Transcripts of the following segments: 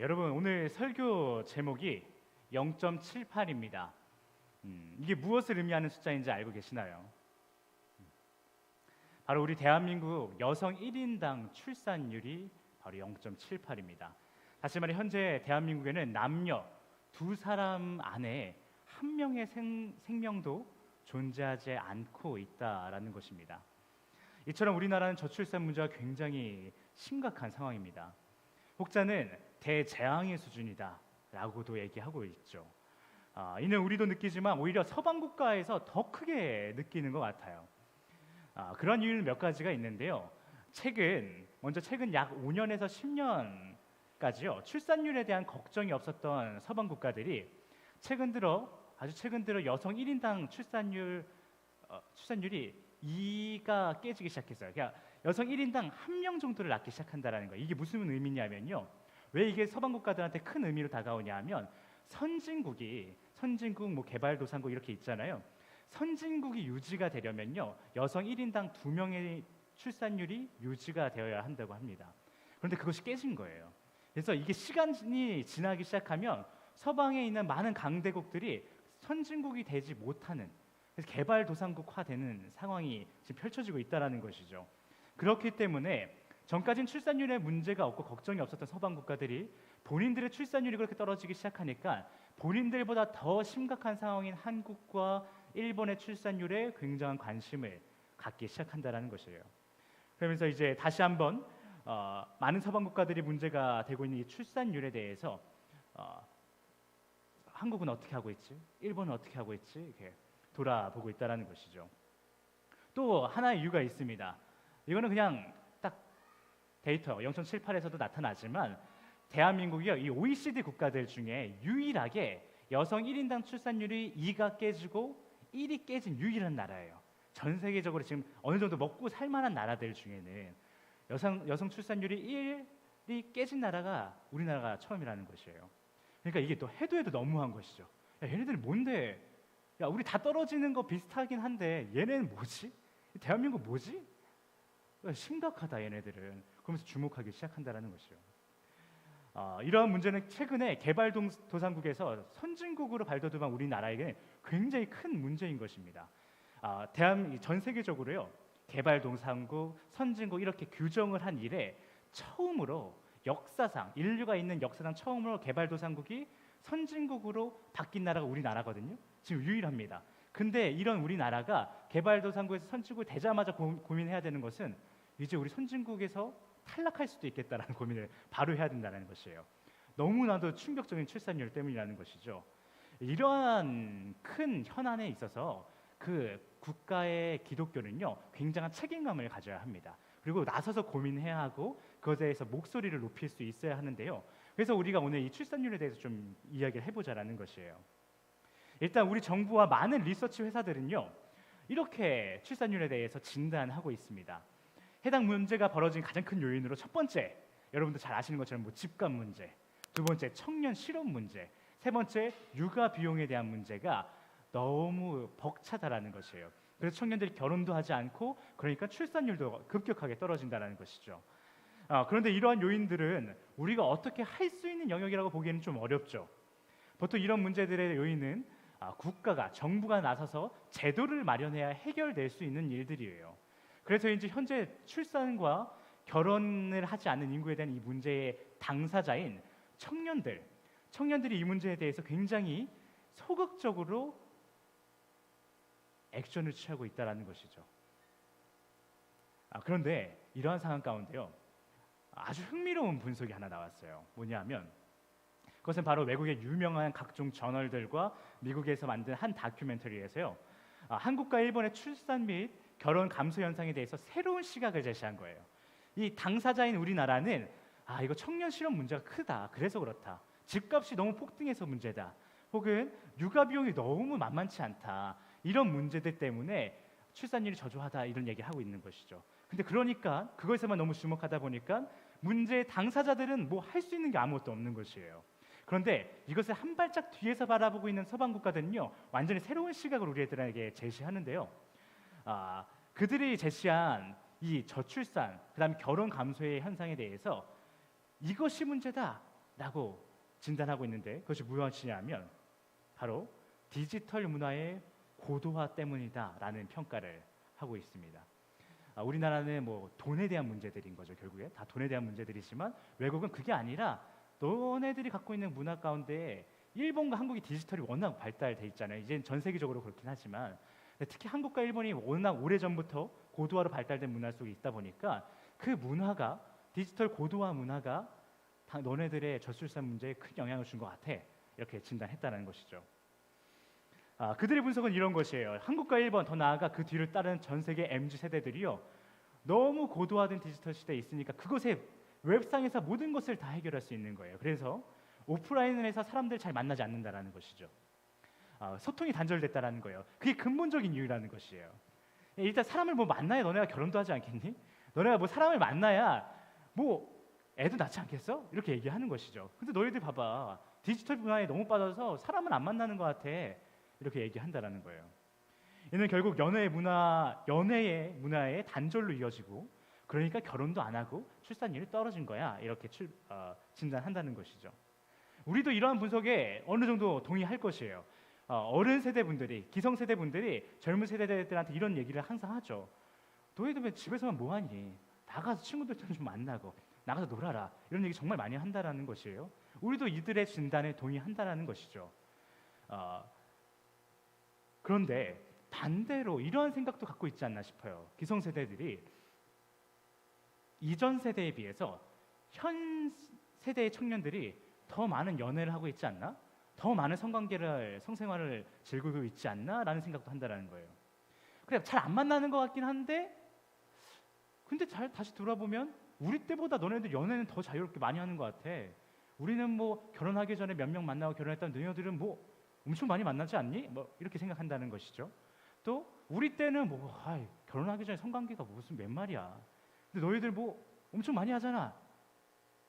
여러분 오늘 설교 제목이 0.78입니다. 이게 무엇을 의미하는 숫자인지 알고 계시나요? 바로 우리 대한민국 여성 1인당 출산율이 바로 0.78입니다. 다시 말해 현재 대한민국에는 남녀 두 사람 안에 한 명의 생명도 존재하지 않고 있다라는 것입니다. 이처럼 우리나라는 저출산 문제가 굉장히 심각한 상황입니다. 혹자는 대재앙의 수준이다라고도 얘기하고 있죠. 이는 우리도 느끼지만 오히려 서방 국가에서 더 크게 느끼는 것 같아요. 그런 이유는 몇 가지가 있는데요. 최근 약 5년에서 10년까지요. 출산율에 대한 걱정이 없었던 서방 국가들이 아주 최근 들어 여성 1인당 출산율이 2가 깨지기 시작했어요. 그러니까 여성 1인당 한 명 정도를 낳기 시작한다는 거예요. 이게 무슨 의미냐면요. 왜 이게 서방 국가들한테 큰 의미로 다가오냐 하면 선진국, 뭐 개발도상국 이렇게 있잖아요. 선진국이 유지가 되려면요. 여성 1인당 2명의 출산율이 유지가 되어야 한다고 합니다. 그런데 그것이 깨진 거예요. 그래서 이게 시간이 지나기 시작하면 서방에 있는 많은 강대국들이 선진국이 되지 못하는, 그래서 개발도상국화되는 상황이 지금 펼쳐지고 있다는 것이죠. 그렇기 때문에 전까지는 출산율에 문제가 없고 걱정이 없었던 서방 국가들이 본인들의 출산율이 그렇게 떨어지기 시작하니까 본인들보다 더 심각한 상황인 한국과 일본의 출산율에 굉장한 관심을 갖기 시작한다는 것이에요. 그러면서 이제 다시 한번 많은 서방 국가들이 문제가 되고 있는 이 출산율에 대해서 한국은 어떻게 하고 있지? 일본은 어떻게 하고 있지? 이렇게 돌아보고 있다는 것이죠. 또 하나의 이유가 있습니다. 이거는 그냥 딱 데이터 0.78에서도 나타나지만 대한민국이요, 이 OECD 국가들 중에 유일하게 여성 1인당 출산율이 2가 깨지고 1이 깨진 유일한 나라예요. 전 세계적으로 지금 어느 정도 먹고 살 만한 나라들 중에는 여성 출산율이 1이 깨진 나라가 우리나라가 처음이라는 것이에요. 그러니까 이게 또 해도 너무한 것이죠. 야, 얘네들 뭔데? 야, 우리 다 떨어지는 거 비슷하긴 한데 얘네는 뭐지? 대한민국 뭐지? 심각하다 얘네들은. 그러면서 주목하기 시작한다는 것이요. 이러한 문제는 최근에 개발도상국에서 선진국으로 발돋움한 우리나라에게 굉장히 큰 문제인 것입니다. 전 세계적으로요, 개발도상국, 선진국 이렇게 규정을 한 이래 처음으로 인류가 있는 역사상 처음으로 개발도상국이 선진국으로 바뀐 나라가 우리나라거든요. 지금 유일합니다. 근데 이런 우리나라가 개발도상국에서 선진국이 되자마자 고민해야 되는 것은 이제 우리 선진국에서 탈락할 수도 있겠다라는 고민을 바로 해야 된다는 것이에요. 너무나도 충격적인 출산율 때문이라는 것이죠. 이러한 큰 현안에 있어서 그 국가의 기독교는요, 굉장한 책임감을 가져야 합니다. 그리고 나서서 고민해야 하고 그것에 대해서 목소리를 높일 수 있어야 하는데요. 그래서 우리가 오늘 이 출산율에 대해서 좀 이야기를 해보자라는 것이에요. 일단 우리 정부와 많은 리서치 회사들은요, 이렇게 출산율에 대해서 진단하고 있습니다. 해당 문제가 벌어진 가장 큰 요인으로 첫 번째, 여러분들 잘 아시는 것처럼 뭐 집값 문제, 두 번째 청년 실업 문제, 세 번째 육아 비용에 대한 문제가 너무 벅차다라는 것이에요. 그래서 청년들이 결혼도 하지 않고 그러니까 출산율도 급격하게 떨어진다는 것이죠. 그런데 이러한 요인들은 우리가 어떻게 할 수 있는 영역이라고 보기에는 좀 어렵죠. 보통 이런 문제들의 요인은 정부가 나서서 제도를 마련해야 해결될 수 있는 일들이에요. 그래서 이제 현재 출산과 결혼을 하지 않는 인구에 대한 이 문제의 당사자인 청년들이 이 문제에 대해서 굉장히 소극적으로 액션을 취하고 있다는 것이죠. 그런데 이러한 상황 가운데요, 아주 흥미로운 분석이 하나 나왔어요. 뭐냐면 그것은 바로 외국의 유명한 각종 저널들과 미국에서 만든 한 다큐멘터리에서요, 한국과 일본의 출산 및 결혼 감소 현상에 대해서 새로운 시각을 제시한 거예요. 이 당사자인 우리나라는 이거 청년 실업 문제가 크다, 그래서 그렇다, 집값이 너무 폭등해서 문제다, 혹은 육아 비용이 너무 만만치 않다, 이런 문제들 때문에 출산율이 저조하다, 이런 얘기를 하고 있는 것이죠. 근데 그러니까 그것에만 너무 주목하다 보니까 문제의 당사자들은 뭐 할 수 있는 게 아무것도 없는 것이에요. 그런데 이것을 한 발짝 뒤에서 바라보고 있는 서방 국가들은요, 완전히 새로운 시각을 우리들에게 제시하는데요. 그들이 제시한 이 저출산, 그다음 결혼 감소의 현상에 대해서 이것이 문제다, 라고 진단하고 있는데 그것이 무엇이냐면 바로 디지털 문화의 고도화 때문이다라는 평가를 하고 있습니다. 우리나라는 뭐 돈에 대한 문제들인 거죠. 결국에 다 돈에 대한 문제들이지만 외국은 그게 아니라 너네들이 갖고 있는 문화 가운데 일본과 한국이 디지털이 워낙 발달돼 있잖아요. 이제는 전 세계적으로 그렇긴 하지만 특히 한국과 일본이 워낙 오래전부터 고도화로 발달된 문화 속에 있다 보니까 그 문화가 디지털 고도화 문화가 너네들의 저출산 문제에 큰 영향을 준 것 같아. 이렇게 진단했다는 것이죠. 그들의 분석은 이런 것이에요. 한국과 일본, 더 나아가 그 뒤를 따르는 전 세계 MZ 세대들이요, 너무 고도화된 디지털 시대에 있으니까 그것에 웹상에서 모든 것을 다 해결할 수 있는 거예요. 그래서 오프라인에서 사람들 잘 만나지 않는다라는 것이죠. 소통이 단절됐다라는 거예요. 그게 근본적인 이유라는 것이에요. 일단 사람을 뭐 만나야 너네가 결혼도 하지 않겠니? 너네가 뭐 사람을 만나야 뭐 애도 낳지 않겠어? 이렇게 얘기하는 것이죠. 근데 너희들 봐봐, 디지털 문화에 너무 빠져서 사람을 안 만나는 것 같아. 이렇게 얘기한다라는 거예요. 이는 결국 연애의 문화의 단절로 이어지고, 그러니까 결혼도 안 하고 출산율이 떨어진 거야. 이렇게 진단한다는 것이죠. 우리도 이러한 분석에 어느 정도 동의할 것이에요. 어른 세대분들이, 기성 세대분들이 젊은 세대들한테 이런 얘기를 항상 하죠. 너희들 왜 집에서만 뭐하니? 나가서 친구들도 좀 만나고 나가서 놀아라. 이런 얘기 정말 많이 한다라는 것이에요. 우리도 이들의 진단에 동의한다라는 것이죠. 그런데 반대로 이러한 생각도 갖고 있지 않나 싶어요. 기성세대들이 이전 세대에 비해서 현 세대의 청년들이 더 많은 연애를 하고 있지 않나? 더 많은 성생활을 즐기고 있지 않나? 라는 생각도 한다는 거예요. 그래, 잘 안 만나는 것 같긴 한데, 근데 다시 돌아보면 우리 때보다 너네들 연애는 더 자유롭게 많이 하는 것 같아. 우리는 뭐 결혼하기 전에 몇 명 만나고 결혼했다면 너희들은 뭐 엄청 많이 만나지 않니? 뭐 이렇게 생각한다는 것이죠. 또 우리 때는 뭐 결혼하기 전에 성관계가 무슨 몇 말이야. 근데 너희들 뭐 엄청 많이 하잖아.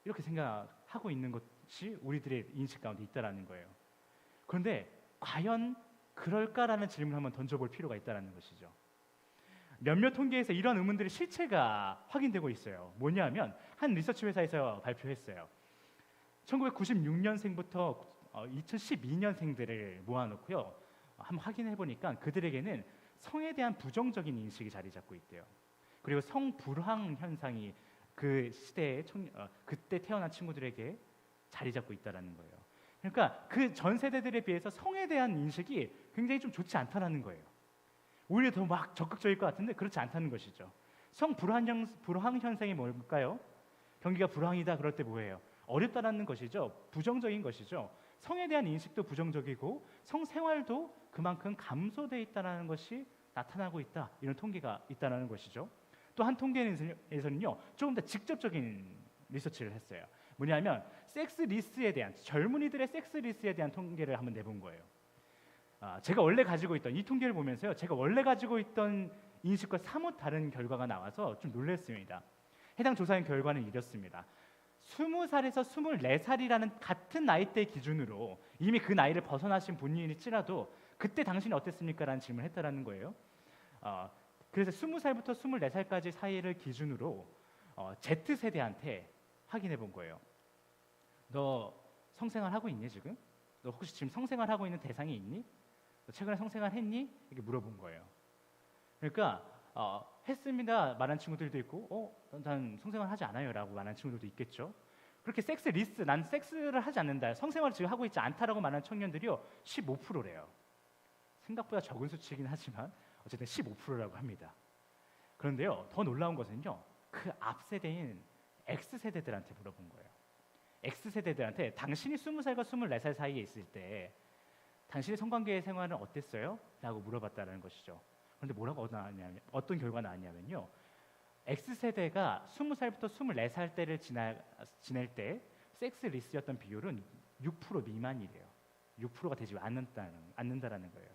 이렇게 생각하고 있는 것이 우리들의 인식 가운데 있다라는 거예요. 그런데 과연 그럴까라는 질문을 한번 던져볼 필요가 있다라는 것이죠. 몇몇 통계에서 이런 의문들의 실체가 확인되고 있어요. 뭐냐면 한 리서치 회사에서 발표했어요. 1996년생부터 2012년생들을 모아놓고요, 한번 확인해 보니까 그들에게는 성에 대한 부정적인 인식이 자리 잡고 있대요. 그리고 성불황 현상이 그 시대에 그때 태어난 친구들에게 자리 잡고 있다라는 거예요. 그러니까 그 전 세대들에 비해서 성에 대한 인식이 굉장히 좀 좋지 않다라는 거예요. 오히려 더 막 적극적일 것 같은데 그렇지 않다는 것이죠. 성불황 현상이 뭘까요? 경기가 불황이다 그럴 때 뭐예요? 어렵다라는 것이죠. 부정적인 것이죠. 성에 대한 인식도 부정적이고 성생활도 그만큼 감소돼 있다는 것이 나타나고 있다. 이런 통계가 있다는 것이죠. 또 한 통계에서는요, 조금 더 직접적인 리서치를 했어요. 뭐냐면 섹스 리스에 대한, 젊은이들의 섹스 리스에 대한 통계를 한번 내본 거예요. 제가 원래 가지고 있던 이 통계를 보면서요, 제가 원래 가지고 있던 인식과 사뭇 다른 결과가 나와서 좀 놀랐습니다. 해당 조사의 결과는 이렇습니다. 20살에서 24살이라는 같은 나이대 기준으로 이미 그 나이를 벗어나신 분일지라도 그때 당신이 어땠습니까? 라는 질문을 했다라는 거예요. 그래서 20살부터 24살까지 사이를 기준으로 Z세대한테 확인해 본 거예요. 너 성생활 하고 있니 지금? 너 혹시 지금 성생활 하고 있는 대상이 있니? 너 최근에 성생활 했니? 이렇게 물어본 거예요. 그러니까 했습니다 말한 친구들도 있고 난 성생활 하지 않아요 라고 말한 친구들도 있겠죠. 그렇게 섹스 리스트, 난 섹스를 하지 않는다, 성생활을 지금 하고 있지 않다라고 말하는 청년들이요 15%래요. 생각보다 적은 수치이긴 하지만 어쨌든 15%라고 합니다. 그런데요, 더 놀라운 것은요, 그 앞 세대인 X세대들한테 물어본 거예요. X세대들한테 당신이 20살과 24살 사이에 있을 때 당신의 성관계 생활은 어땠어요? 라고 물어봤다는 것이죠. 그런데 뭐라고 나왔냐면, 어떤 결과가 나왔냐면요, X세대가 20살부터 24살 때를 지낼 때 섹스 리스였던 비율은 6% 미만이래요. 6%가 되지 않는다라는 거예요.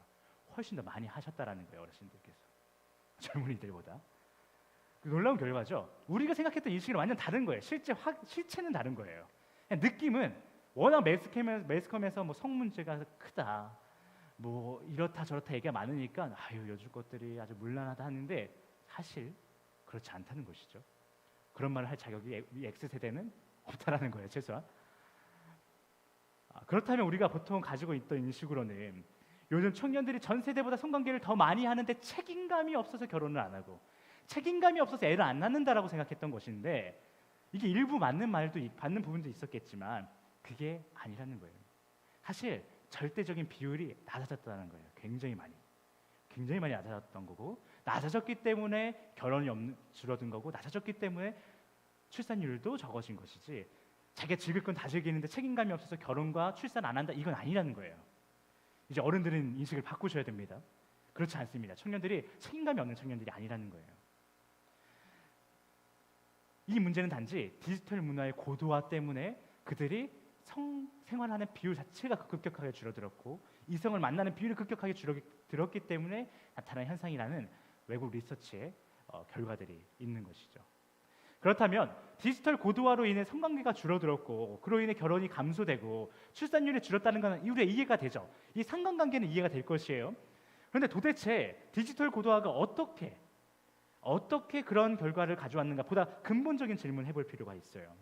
훨씬 더 많이 하셨다라는 거예요, 어르신들께서. 젊은이들보다. 놀라운 결과죠. 우리가 생각했던 인식이랑 완전 다른 거예요. 실체는 다른 거예요. 그냥 느낌은 워낙 매스컴에서 뭐 성 문제가 크다, 뭐 이렇다 저렇다 얘기가 많으니까 요즘 것들이 아주 문란하다 하는데 사실 그렇지 않다는 것이죠. 그런 말을 할 자격이 이 X세대는 없다라는 거예요, 최소한. 그렇다면 우리가 보통 가지고 있던 인식으로는 요즘 청년들이 전 세대보다 성관계를 더 많이 하는데 책임감이 없어서 결혼을 안 하고 책임감이 없어서 애를 안 낳는다라고 생각했던 것인데, 이게 일부 맞는 말도 받는 부분도 있었겠지만 그게 아니라는 거예요. 사실 절대적인 비율이 낮아졌다는 거예요. 굉장히 많이 낮아졌던 거고, 낮아졌기 때문에 결혼이 줄어든 거고, 낮아졌기 때문에 출산율도 적어진 것이지, 자기가 즐길 건 다 즐기는데 책임감이 없어서 결혼과 출산 안 한다, 이건 아니라는 거예요. 이제 어른들은 인식을 바꾸셔야 됩니다. 그렇지 않습니다. 청년들이 책임감이 없는 청년들이 아니라는 거예요. 이 문제는 단지 디지털 문화의 고도화 때문에 그들이 성생활하는 비율 자체가 급격하게 줄어들었고, 이성을 만나는 비율이 급격하게 줄어들었기 때문에 나타난 현상이라는 외국 리서치의 결과들이 있는 것이죠. 그렇다면 디지털 고도화로 인해 성관계가 줄어들었고, 그로 인해 결혼이 감소되고 출산율이 줄었다는 것은 이후에 이해가 되죠. 이 상관관계는 이해가 될 것이에요. 그런데 도대체 디지털 고도화가 어떻게 그런 결과를 가져왔는가 보다 근본적인 질문을 해볼 필요가 있어요.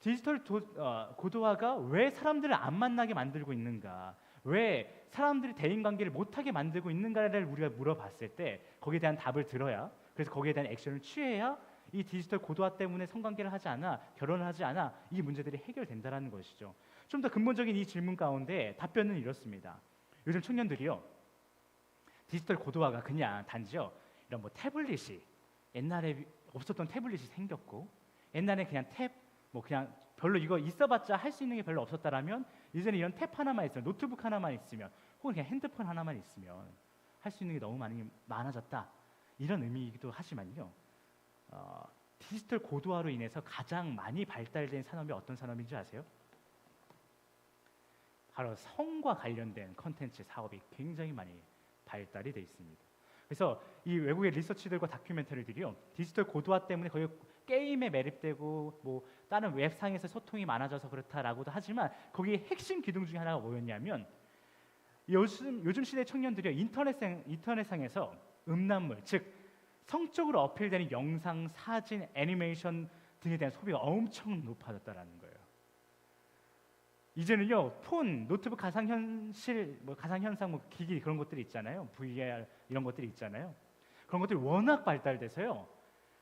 디지털 고도화가 왜 사람들을 안 만나게 만들고 있는가, 왜 사람들이 대인관계를 못하게 만들고 있는가를 우리가 물어봤을 때 거기에 대한 답을 들어야, 그래서 거기에 대한 액션을 취해야 이 디지털 고도화 때문에 성관계를 하지 않아, 결혼을 하지 않아, 이 문제들이 해결된다는 것이죠. 좀 더 근본적인 이 질문 가운데 답변은 이렇습니다. 요즘 청년들이요, 디지털 고도화가 그냥 단지요, 이런 뭐 태블릿이, 옛날에 없었던 태블릿이 생겼고, 옛날에 그냥 그냥 별로 이거 있어봤자 할 수 있는 게 별로 없었다라면, 이제는 이런 탭 하나만 있으면, 노트북 하나만 있으면, 혹은 그냥 핸드폰 하나만 있으면 할 수 있는 게 너무 많아졌다, 이런 의미이기도 하지만요, 디지털 고도화로 인해서 가장 많이 발달된 산업이 어떤 산업인지 아세요? 바로 성과 관련된 컨텐츠 사업이 굉장히 많이 발달이 돼 있습니다. 그래서 이 외국의 리서치들과 다큐멘터리들이요, 디지털 고도화 때문에 거의 게임에 매립되고 뭐 다른 웹상에서 소통이 많아져서 그렇다라고도 하지만, 거기에 핵심 기둥 중에 하나가 뭐였냐면, 요즘 시대 청년들이요, 인터넷상에서 음란물, 즉 성적으로 어필되는 영상, 사진, 애니메이션 등에 대한 소비가 엄청 높아졌다라는 거예요. 이제는요, 폰, 노트북, 가상현실, 가상현상, 기기, 그런 것들이 있잖아요. VR 이런 것들이 있잖아요. 그런 것들이 워낙 발달돼서요,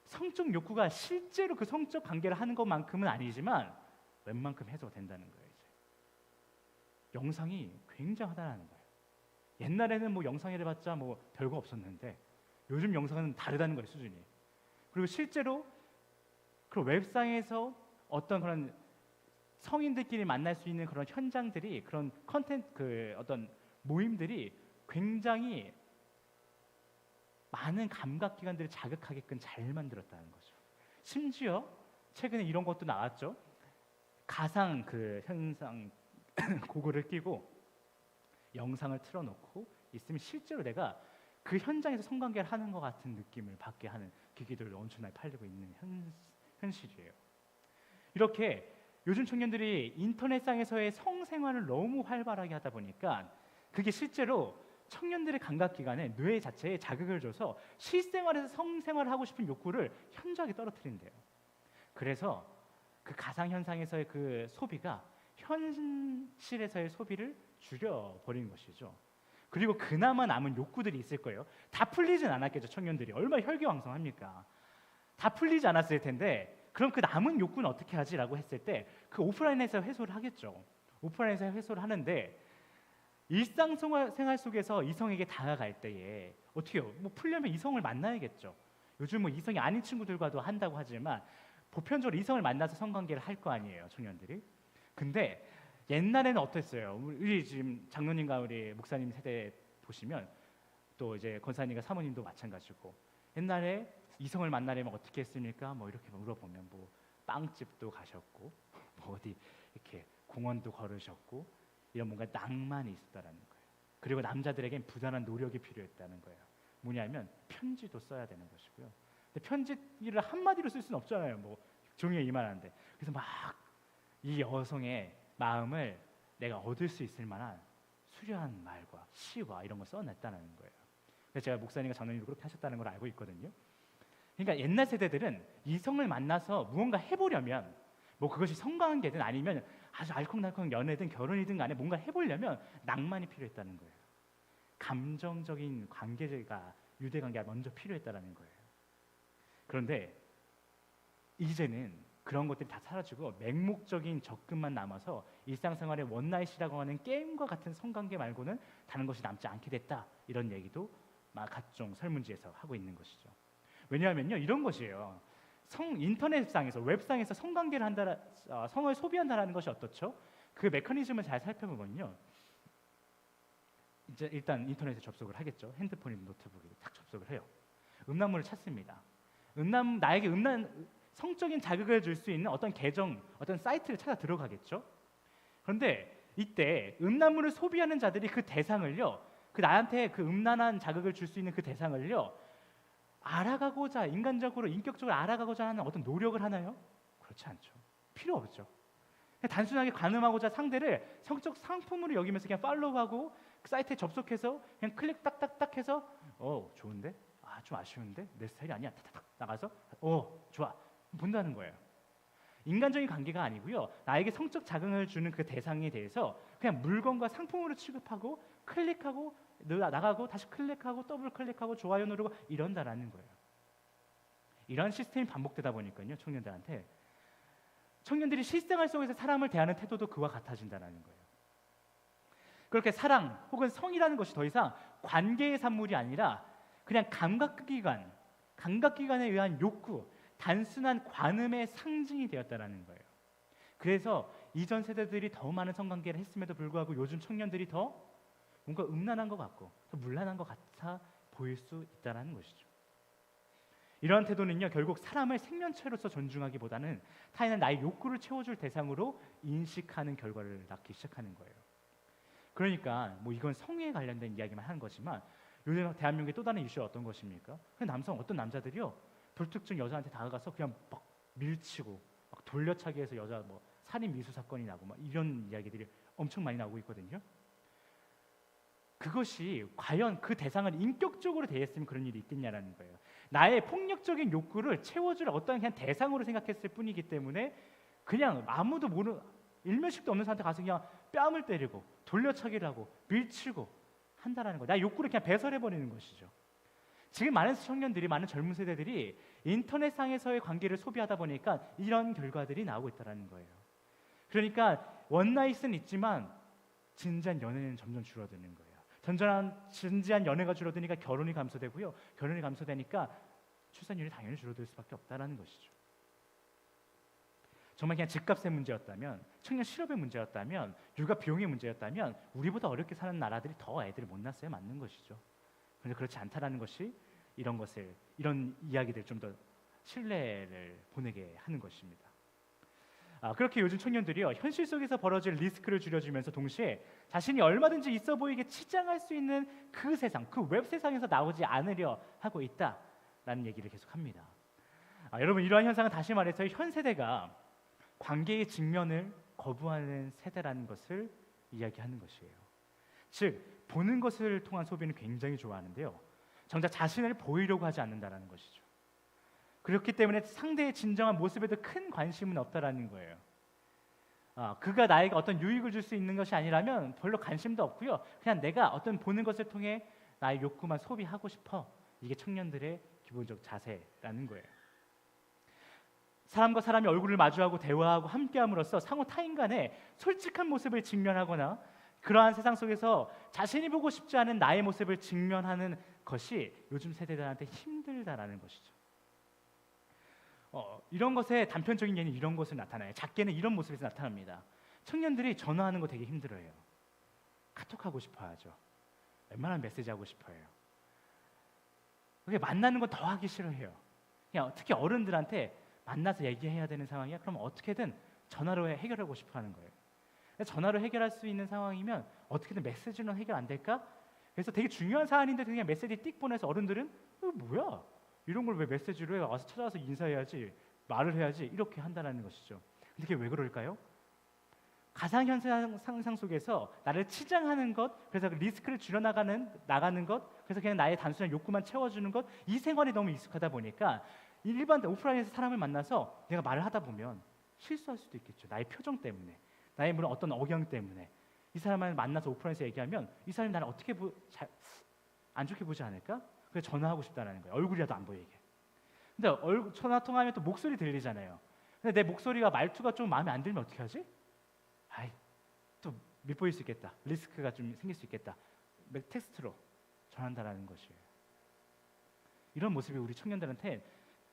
성적 욕구가 실제로 그 성적 관계를 하는 것만큼은 아니지만 웬만큼 해소가 된다는 거예요. 이제 영상이 굉장하다는 거예요. 옛날에는 뭐 영상이라 봤자 뭐 별거 없었는데, 요즘 영상은 다르다는 거예요, 수준이. 그리고 실제로 그 웹상에서 어떤 그런 성인들끼리 만날 수 있는 그런 현장들이, 그런 컨텐츠, 어떤 모임들이 굉장히 많은 감각기관들을 자극하게끔 잘 만들었다는 거죠. 심지어 최근에 이런 것도 나왔죠. 가상 현상 고글을 끼고 영상을 틀어놓고 있으면 실제로 내가 그 현장에서 성관계를 하는 것 같은 느낌을 받게 하는 기기들을 엄청나게 팔리고 있는 현실이에요. 이렇게 요즘 청년들이 인터넷상에서의 성생활을 너무 활발하게 하다 보니까 그게 실제로 청년들의 감각기관에 뇌 자체에 자극을 줘서 실생활에서 성생활을 하고 싶은 욕구를 현저하게 떨어뜨린대요. 그래서 그 가상현상에서의 그 소비가 현실에서의 소비를 줄여버린 것이죠. 그리고 그나마 남은 욕구들이 있을 거예요. 다 풀리진 않았겠죠. 청년들이 얼마나 혈기왕성합니까? 다 풀리지 않았을 텐데, 그럼 그 남은 욕구는 어떻게 하지라고 했을 때 그 오프라인에서 해소를 하겠죠. 오프라인에서 해소를 하는데, 일상생활 속에서 이성에게 다가갈 때에 어떻게 해요? 뭐 풀려면 이성을 만나야겠죠. 요즘 뭐 이성이 아닌 친구들과도 한다고 하지만 보편적으로 이성을 만나서 성관계를 할 거 아니에요, 청년들이. 근데 옛날에는 어땠어요? 우리 지금 장로님과 우리 목사님 세대 보시면, 또 이제 권사님과 사모님도 마찬가지고, 옛날에 이성을 만나려면 어떻게 했습니까? 뭐 이렇게 물어보면 뭐 빵집도 가셨고, 뭐 어디 이렇게 공원도 걸으셨고, 이런 뭔가 낭만이 있었다라는 거예요. 그리고 남자들에겐 부단한 노력이 필요했다는 거예요. 뭐냐면 편지도 써야 되는 것이고요. 근데 편지를 한마디로 쓸 수는 없잖아요. 뭐 종이에 이만한데. 그래서 막 이 여성의 마음을 내가 얻을 수 있을 만한 수려한 말과 시와 이런 걸 써냈다는 거예요. 그래서 제가 목사님과 장로님도 그렇게 하셨다는 걸 알고 있거든요. 그러니까 옛날 세대들은 이성을 만나서 무언가 해보려면, 뭐 그것이 성관계든 아니면 아주 알콩달콩 연애든 결혼이든 간에 뭔가 해보려면 낭만이 필요했다는 거예요. 감정적인 관계가 유대관계가 먼저 필요했다는 거예요. 그런데 이제는 그런 것들이 다 사라지고 맹목적인 접근만 남아서 일상생활의 원나잇이라고 하는 게임과 같은 성관계 말고는 다른 것이 남지 않게 됐다, 이런 얘기도 각종 설문지에서 하고 있는 것이죠. 왜냐하면요, 이런 것이에요. 인터넷상에서 웹상에서 성관계를 성을 소비한다는 것이 어떻죠? 그 메커니즘을 잘 살펴보면요, 이제 일단 인터넷에 접속을 하겠죠. 핸드폰이든 노트북이든 딱 접속을 해요. 음란물을 찾습니다. 나에게 성적인 자극을 줄 수 있는 어떤 계정, 어떤 사이트를 찾아 들어가겠죠. 그런데 이때 음란물을 소비하는 자들이 그 대상을요, 나한테 그 음란한 자극을 줄 수 있는 그 대상을요, 알아가고자, 인간적으로 인격적으로 알아가고자 하는 어떤 노력을 하나요? 그렇지 않죠. 필요 없죠. 단순하게 관음하고자 상대를 성적 상품으로 여기면서 그냥 팔로우하고 그 사이트에 접속해서 그냥 클릭 딱딱딱 해서 좋은데? 좀 아쉬운데? 내 스타일이 아니야. 탁탁 나가서 좋아. 본다는 거예요. 인간적인 관계가 아니고요, 나에게 성적 자극을 주는 그 대상에 대해서 그냥 물건과 상품으로 취급하고 클릭하고 나가고 다시 클릭하고 더블 클릭하고 좋아요 누르고 이런다라는 거예요. 이런 시스템이 반복되다 보니까요, 청년들이 실생활 속에서 사람을 대하는 태도도 그와 같아진다는 거예요. 그렇게 사랑 혹은 성이라는 것이 더 이상 관계의 산물이 아니라 그냥 감각기관에 의한 욕구, 단순한 관음의 상징이 되었다는 거예요. 그래서 이전 세대들이 더 많은 성관계를 했음에도 불구하고 요즘 청년들이 더 뭔가 음란한 것 같고 더 문란한 것 같아 보일 수 있다는 것이죠. 이러한 태도는요, 결국 사람을 생명체로서 존중하기보다는 타인은 나의 욕구를 채워줄 대상으로 인식하는 결과를 낳기 시작하는 거예요. 그러니까 뭐 이건 성에 관련된 이야기만 하는 거지만 요즘 대한민국의 또 다른 이슈가 어떤 것입니까? 어떤 남자들이요, 불특정 여자한테 다가가서 그냥 막 밀치고 막 돌려차기 해서 여자 살인 미수 사건이 나고 이런 이야기들이 엄청 많이 나오고 있거든요. 그것이 과연 그 대상을 인격적으로 대했으면 그런 일이 있겠냐라는 거예요. 나의 폭력적인 욕구를 채워줄 어떤 그냥 대상으로 생각했을 뿐이기 때문에 그냥 아무도 모르는 일면식도 없는 사람한테 가서 그냥 뺨을 때리고 돌려차기를 하고 밀치고 한다라는 거예요. 나의 욕구를 그냥 배설해버리는 것이죠. 지금 많은 청년들이, 많은 젊은 세대들이 인터넷상에서의 관계를 소비하다 보니까 이런 결과들이 나오고 있다는 거예요. 그러니까 원나잇은 있지만 진지한 연애는 점점 줄어드는 거예요. 진지한 연애가 줄어드니까 결혼이 감소되고요. 결혼이 감소되니까 출산율이 당연히 줄어들 수밖에 없다는 것이죠. 정말 그냥 집값의 문제였다면, 청년 실업의 문제였다면, 육아 비용의 문제였다면 우리보다 어렵게 사는 나라들이 더 애들을 못 낳았어야 맞는 것이죠. 그런데 그렇지 않다라는 것이 이런 이야기들 좀 더 신뢰를 보내게 하는 것입니다. 그렇게 요즘 청년들이요, 현실 속에서 벌어질 리스크를 줄여주면서 동시에 자신이 얼마든지 있어 보이게 치장할 수 있는 그 세상, 그 웹 세상에서 나오지 않으려 하고 있다라는 얘기를 계속합니다. 여러분, 이러한 현상은 다시 말해서 현 세대가 관계의 직면을 거부하는 세대라는 것을 이야기하는 것이에요. 즉, 보는 것을 통한 소비는 굉장히 좋아하는데요, 정작 자신을 보이려고 하지 않는다는 것이죠. 그렇기 때문에 상대의 진정한 모습에도 큰 관심은 없다라는 거예요. 그가 나에게 어떤 유익을 줄 수 있는 것이 아니라면 별로 관심도 없고요, 그냥 내가 어떤 보는 것을 통해 나의 욕구만 소비하고 싶어. 이게 청년들의 기본적 자세라는 거예요. 사람과 사람이 얼굴을 마주하고 대화하고 함께함으로써 상호 타인 간의 솔직한 모습을 직면하거나 그러한 세상 속에서 자신이 보고 싶지 않은 나의 모습을 직면하는 것이 요즘 세대들한테 힘들다라는 것이죠. 이런 것의 단편적인 예는 이런 것을 나타나요. 작게는 이런 모습에서 나타납니다. 청년들이 전화하는 거 되게 힘들어해요. 카톡하고 싶어 하죠. 웬만한 메시지 하고 싶어 해요. 그게 만나는 건 더 하기 싫어해요. 그냥 특히 어른들한테 만나서 얘기해야 되는 상황이야? 그럼 어떻게든 전화로 해결하고 싶어 하는 거예요. 전화로 해결할 수 있는 상황이면 어떻게든 메시지는 해결 안 될까? 그래서 되게 중요한 사안인데 그냥 메시지 띡 보내서 어른들은 뭐야? 이런 걸 왜 메시지로 해? 와서 찾아와서 인사해야지, 말을 해야지, 이렇게 한다는 것이죠. 근데 그게 왜 그럴까요? 가상현상 상상 속에서 나를 치장하는 것, 그래서 리스크를 나가는 것, 그래서 그냥 나의 단순한 욕구만 채워주는 것, 이 생활이 너무 익숙하다 보니까 일반 오프라인에서 사람을 만나서 내가 말을 하다 보면 실수할 수도 있겠죠. 나의 표정 때문에, 나의 물론 어떤 억양 때문에 이 사람을 만나서 오프라인에서 얘기하면 이 사람이 나를 어떻게 안 좋게 보지 않을까? 그래서 전화하고 싶다는 거예요. 얼굴이라도 안 보이게. 근데 전화 통화하면 또 목소리 들리잖아요. 근데 내 목소리가 말투가 좀 마음에 안 들면 어떻게 하지? 아이, 또 밉보일 수 있겠다. 리스크가 좀 생길 수 있겠다. 텍스트로 전한다라는 것이에요. 이런 모습이 우리 청년들한테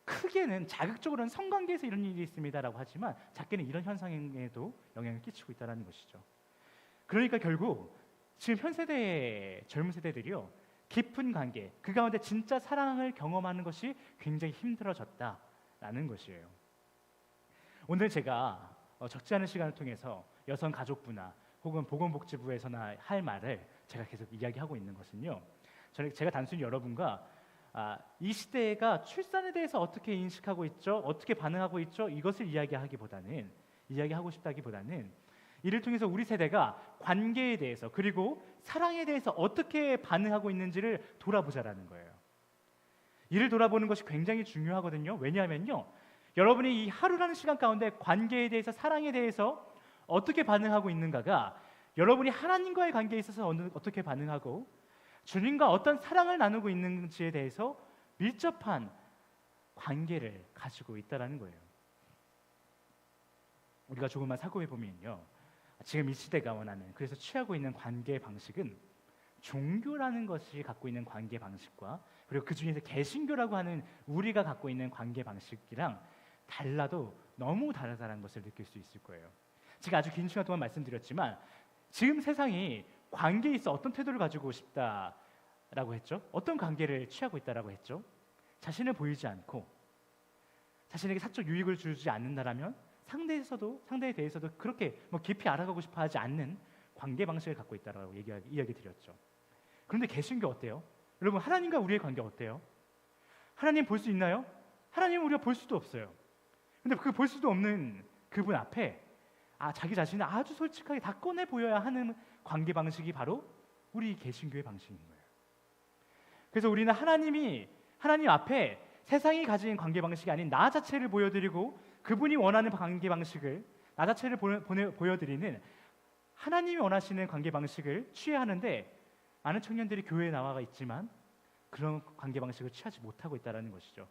크게는 자극적으로는 성관계에서 이런 일이 있습니다라고 하지만 작게는 이런 현상에도 영향을 끼치고 있다는 것이죠. 그러니까 결국 지금 현 세대의 젊은 세대들이요, 깊은 관계, 그 가운데 진짜 사랑을 경험하는 것이 굉장히 힘들어졌다라는 것이에요. 오늘 제가 적지 않은 시간을 통해서 여성가족부나 혹은 보건복지부에서나 할 말을 제가 계속 이야기하고 있는 것은요, 제가 단순히 여러분과 이 시대가 출산에 대해서 어떻게 인식하고 있죠, 어떻게 반응하고 있죠, 이것을 이야기하고 싶다기보다는 이를 통해서 우리 세대가 관계에 대해서 그리고 사랑에 대해서 어떻게 반응하고 있는지를 돌아보자라는 거예요. 이를 돌아보는 것이 굉장히 중요하거든요. 왜냐하면요, 여러분이 이 하루라는 시간 가운데 관계에 대해서, 사랑에 대해서 어떻게 반응하고 있는가가 여러분이 하나님과의 관계에 있어서 어떻게 반응하고 주님과 어떤 사랑을 나누고 있는지에 대해서 밀접한 관계를 가지고 있다는 거예요. 우리가 조금만 살펴 보면요, 지금 이 시대가 원하는, 그래서 취하고 있는 관계 방식은 종교라는 것이 갖고 있는 관계 방식과 그리고 그 중에서 개신교라고 하는 우리가 갖고 있는 관계 방식이랑 달라도 너무 다르다는 것을 느낄 수 있을 거예요. 제가 아주 긴 시간 동안 말씀드렸지만 지금 세상이 관계에 있어 어떤 태도를 가지고 싶다라고 했죠? 어떤 관계를 취하고 있다라고 했죠? 자신을 보이지 않고 자신에게 사적 유익을 주지 않는다라면 상대에 대해서도 그렇게 깊이 알아가고 싶어 하지 않는 관계 방식을 갖고 있다라고 이야기 드렸죠. 그런데 개신교 어때요? 여러분, 하나님과 우리의 관계 어때요? 하나님 볼 수 있나요? 하나님 우리가 볼 수도 없어요. 근데 그 볼 수도 없는 그분 앞에 자기 자신을 아주 솔직하게 다 꺼내 보여야 하는 관계 방식이 바로 우리 개신교의 방식인 거예요. 그래서 우리는 하나님 앞에 세상이 가진 관계 방식이 아닌 나 자체를 보여드리고 그분이 원하는 관계 방식을, 나 자체를 보여드리는 하나님이 원하시는 관계 방식을 취해야 하는데 많은 청년들이 교회에 나와 있지만 그런 관계 방식을 취하지 못하고 있다는 것이죠.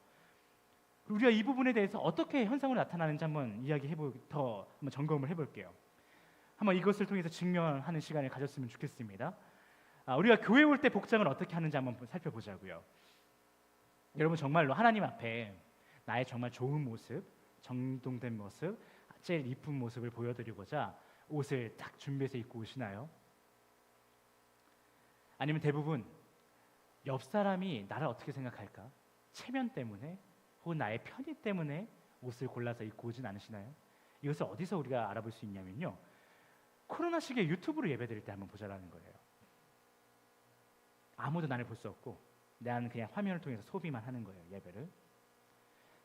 우리가 이 부분에 대해서 어떻게 현상으로 나타나는지 한번 한번 점검을 해볼게요. 한번 이것을 통해서 증명하는 시간을 가졌으면 좋겠습니다. 우리가 교회 올 때 복장을 어떻게 하는지 한번 살펴보자고요. 여러분, 정말로 하나님 앞에 나의 정말 좋은 모습, 정돈된 모습, 제일 이쁜 모습을 보여드리고자 옷을 딱 준비해서 입고 오시나요? 아니면 대부분 옆 사람이 나를 어떻게 생각할까? 체면 때문에 혹은 나의 편의 때문에 옷을 골라서 입고 오진 않으시나요? 이것을 어디서 우리가 알아볼 수 있냐면요, 코로나 시기에 유튜브로 예배드릴 때 한번 보자라는 거예요. 아무도 나를 볼 수 없고 나는 그냥 화면을 통해서 소비만 하는 거예요, 예배를.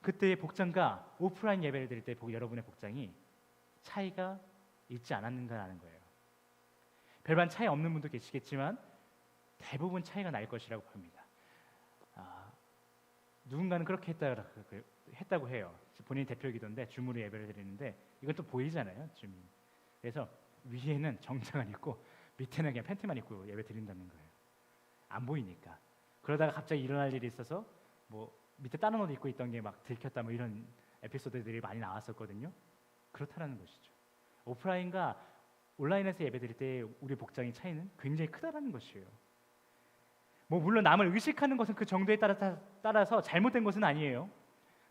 그때의 복장과 오프라인 예배를 드릴 때 여러분의 복장이 차이가 있지 않았는가라는 거예요. 별반 차이 없는 분도 계시겠지만 대부분 차이가 날 것이라고 봅니다. 누군가는 그렇게 했다고 해요. 본인 대표기도인데 줌으로 예배를 드리는데 이건 또 보이잖아요, 줌이. 그래서 위에는 정장을 입고 밑에는 그냥 팬티만 입고 예배 드린다는 거예요. 안 보이니까. 그러다가 갑자기 일어날 일이 있어서 밑에 다른 옷 입고 있던 게 막 들켰다 이런 에피소드들이 많이 나왔었거든요. 그렇다라는 것이죠. 오프라인과 온라인에서 예배드릴 때 우리 복장의 차이는 굉장히 크다라는 것이에요. 물론 남을 의식하는 것은 그 정도에 따라서 잘못된 것은 아니에요.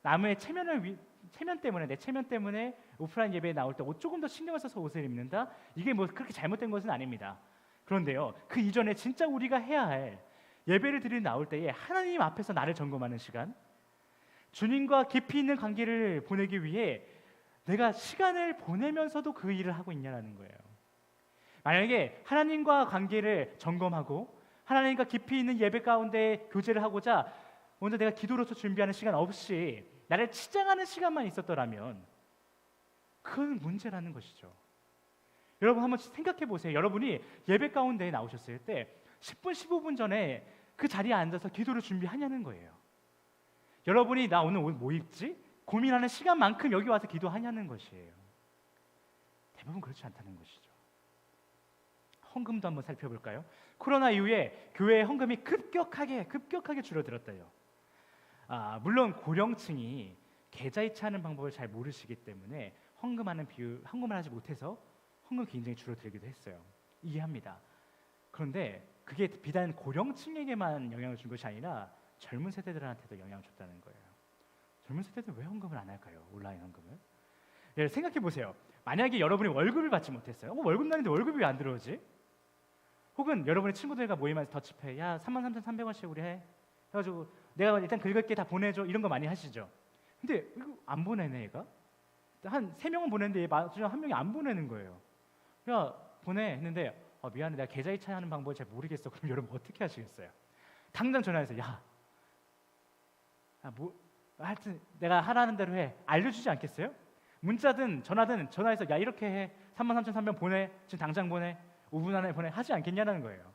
남의 체면 때문에, 내 체면 때문에 오프라인 예배에 나올 때 옷 조금 더 신경을 써서 옷을 입는다? 이게 그렇게 잘못된 것은 아닙니다. 그런데요, 그 이전에 진짜 우리가 해야 할 예배를 드리러 나올 때에 하나님 앞에서 나를 점검하는 시간, 주님과 깊이 있는 관계를 보내기 위해 내가 시간을 보내면서도 그 일을 하고 있냐라는 거예요. 만약에 하나님과 관계를 점검하고 하나님과 깊이 있는 예배 가운데 교제를 하고자 먼저 내가 기도로서 준비하는 시간 없이 나를 치장하는 시간만 있었더라면 그건 문제라는 것이죠. 여러분, 한번 생각해 보세요. 여러분이 예배 가운데 나오셨을 때 10분, 15분 전에 그 자리에 앉아서 기도를 준비하냐는 거예요. 여러분이 나 오늘 뭐 입지? 고민하는 시간만큼 여기 와서 기도하냐는 것이에요. 대부분 그렇지 않다는 것이죠. 헌금도 한번 살펴볼까요? 코로나 이후에 교회의 헌금이 급격하게 줄어들었대요. 물론 고령층이 계좌이체하는 방법을 잘 모르시기 때문에 헌금을 하지 못해서 헌금 굉장히 줄어들기도 했어요. 이해합니다. 그런데 그게 비단 고령층에게만 영향을 준 것이 아니라 젊은 세대들한테도 영향을 줬다는 거예요. 젊은 세대들 왜 헌금을 안 할까요? 온라인 헌금을? 예, 생각해 보세요. 만약에 여러분이 월급을 받지 못했어요. 월급 날인데 월급이 왜 안 들어오지? 혹은 여러분의 친구들과 모임에서 더치페이, 야 33,300원씩 우리 해. 해가지고 내가 일단 긁을게 다 보내줘. 이런 거 많이 하시죠. 근데 이거 안 보내네 얘가. 한 3명은 보냈는데 마지막 한 명이 안 보내는 거예요. 야 보내 했는데 미안해 내가 계좌이체하는 방법을 잘 모르겠어. 그럼 여러분 어떻게 하시겠어요? 당장 전화해서 하여튼 내가 하라는 대로 해. 알려주지 않겠어요? 문자든 전화든 전화해서 야 이렇게 해. 33,300원 보내. 지금 당장 보내. 5분 안에 보내. 하지 않겠냐는 거예요.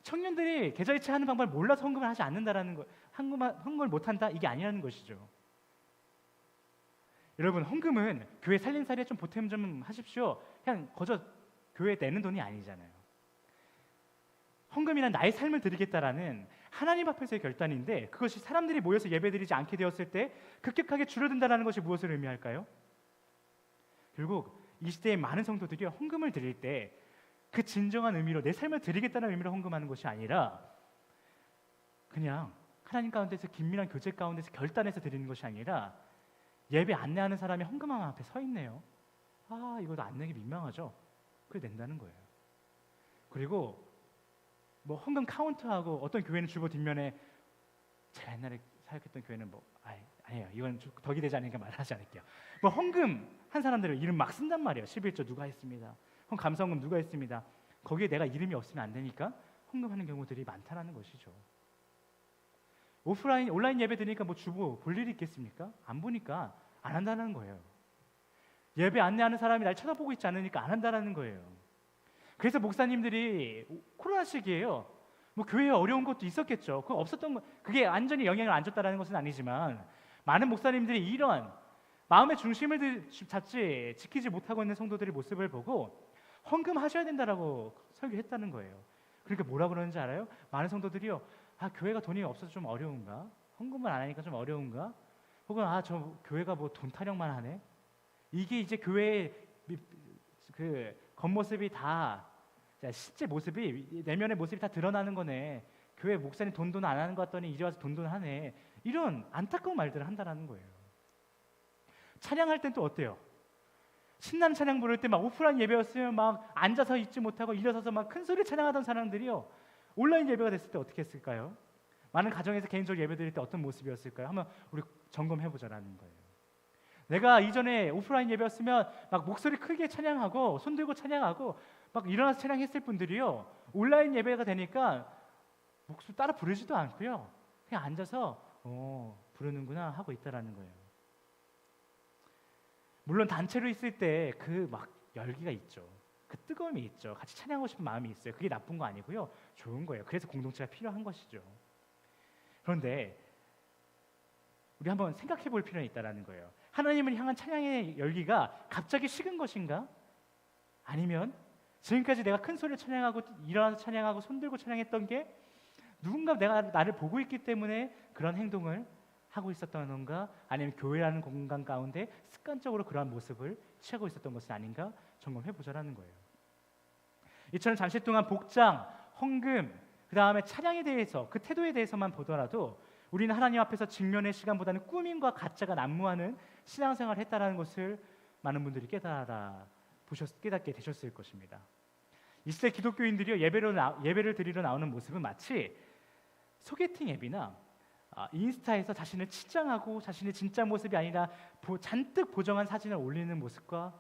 청년들이 계좌이체하는 방법을 몰라서 헌금을 하지 않는다라는 거, 헌금을 못한다 이게 아니라는 것이죠. 여러분 헌금은 교회 살림살이에 좀 보탬 좀 하십시오. 그냥 거저 교회에 내는 돈이 아니잖아요. 헌금이란 나의 삶을 드리겠다라는 하나님 앞에서의 결단인데 그것이 사람들이 모여서 예배드리지 않게 되었을 때 급격하게 줄어든다는 것이 무엇을 의미할까요? 결국 이 시대의 많은 성도들이 헌금을 드릴 때 그 진정한 의미로 내 삶을 드리겠다는 의미로 헌금하는 것이 아니라 그냥 하나님 가운데서 긴밀한 교제 가운데서 결단해서 드리는 것이 아니라 예배 안내하는 사람이 헌금함 앞에 서 있네요. 이거도 안 내기 민망하죠. 그래 낸다는 거예요. 그리고 뭐 헌금 카운트하고 어떤 교회는 주보 뒷면에 제가 옛날에 사역했던 교회는 아니에요. 이건 덕이 되지 않으니까 말하지 않을게요. 뭐 헌금 한 사람들의 이름 막 쓴단 말이에요. 11조 누가 했습니다. 감사헌금 누가 했습니다. 거기에 내가 이름이 없으면 안 되니까 헌금하는 경우들이 많다는 것이죠. 온라인 예배 드리니까 뭐 주보 볼 일이 있겠습니까? 안 보니까 안 한다는 거예요. 예배 안내하는 사람이 날 쳐다보고 있지 않으니까 안 한다는 거예요. 그래서 목사님들이 코로나 시기에요. 뭐 교회에 어려운 것도 있었겠죠. 그게 완전히 영향을 안 줬다는 것은 아니지만 많은 목사님들이 이런 마음의 중심을 지키지 못하고 있는 성도들의 모습을 보고 헌금하셔야 된다라고 설교했다는 거예요. 그러니까 뭐라 그러는지 알아요? 많은 성도들이요. 교회가 돈이 없어서 좀 어려운가? 헌금을 안 하니까 좀 어려운가? 혹은 저 교회가 뭐 돈 타령만 하네? 이게 이제 교회의 그 겉모습이 다 실제 모습이 내면의 모습이 다 드러나는 거네. 교회 목사님 돈 안 하는 것 같더니 이제 와서 돈 하네. 이런 안타까운 말들을 한다는 거예요. 찬양할 땐 또 어때요? 신나는 찬양 부를 때 막 오프라인 예배였으면 막 앉아서 있지 못하고 일어서서 막 큰 소리 찬양하던 사람들이요. 온라인 예배가 됐을 때 어떻게 했을까요? 많은 가정에서 개인적으로 예배 드릴 때 어떤 모습이었을까요? 한번 우리 점검해보자라는 거예요. 내가 이전에 오프라인 예배였으면 막 목소리 크게 찬양하고 손 들고 찬양하고 막 일어나서 찬양했을 분들이요. 온라인 예배가 되니까 목소리 따라 부르지도 않고요. 그냥 앉아서 부르는구나 하고 있다라는 거예요. 물론 단체로 있을 때 그 막 열기가 있죠. 그 뜨거움이 있죠. 같이 찬양하고 싶은 마음이 있어요. 그게 나쁜 거 아니고요. 좋은 거예요. 그래서 공동체가 필요한 것이죠. 그런데 우리 한번 생각해 볼 필요는 있다라는 거예요. 하나님을 향한 찬양의 열기가 갑자기 식은 것인가? 아니면 지금까지 내가 큰 소리를 찬양하고 일어나서 찬양하고 손들고 찬양했던 게 누군가 나를 보고 있기 때문에 그런 행동을 하고 있었던 건가? 아니면 교회라는 공간 가운데 습관적으로 그러한 모습을 취하고 있었던 것은 아닌가? 점검해보자라는 거예요. 이처럼 잠시 동안 복장, 헌금, 그 다음에 찬양에 대해서 그 태도에 대해서만 보더라도 우리는 하나님 앞에서 직면의 시간보다는 꾸밈과 가짜가 난무하는 신앙생활을 했다는 것을 많은 분들이 깨닫게 되셨을 것입니다. 이 시대 기독교인들이 예배를 드리러 나오는 모습은 마치 소개팅 앱이나 인스타에서 자신을 치장하고 자신의 진짜 모습이 아니라 잔뜩 보정한 사진을 올리는 모습과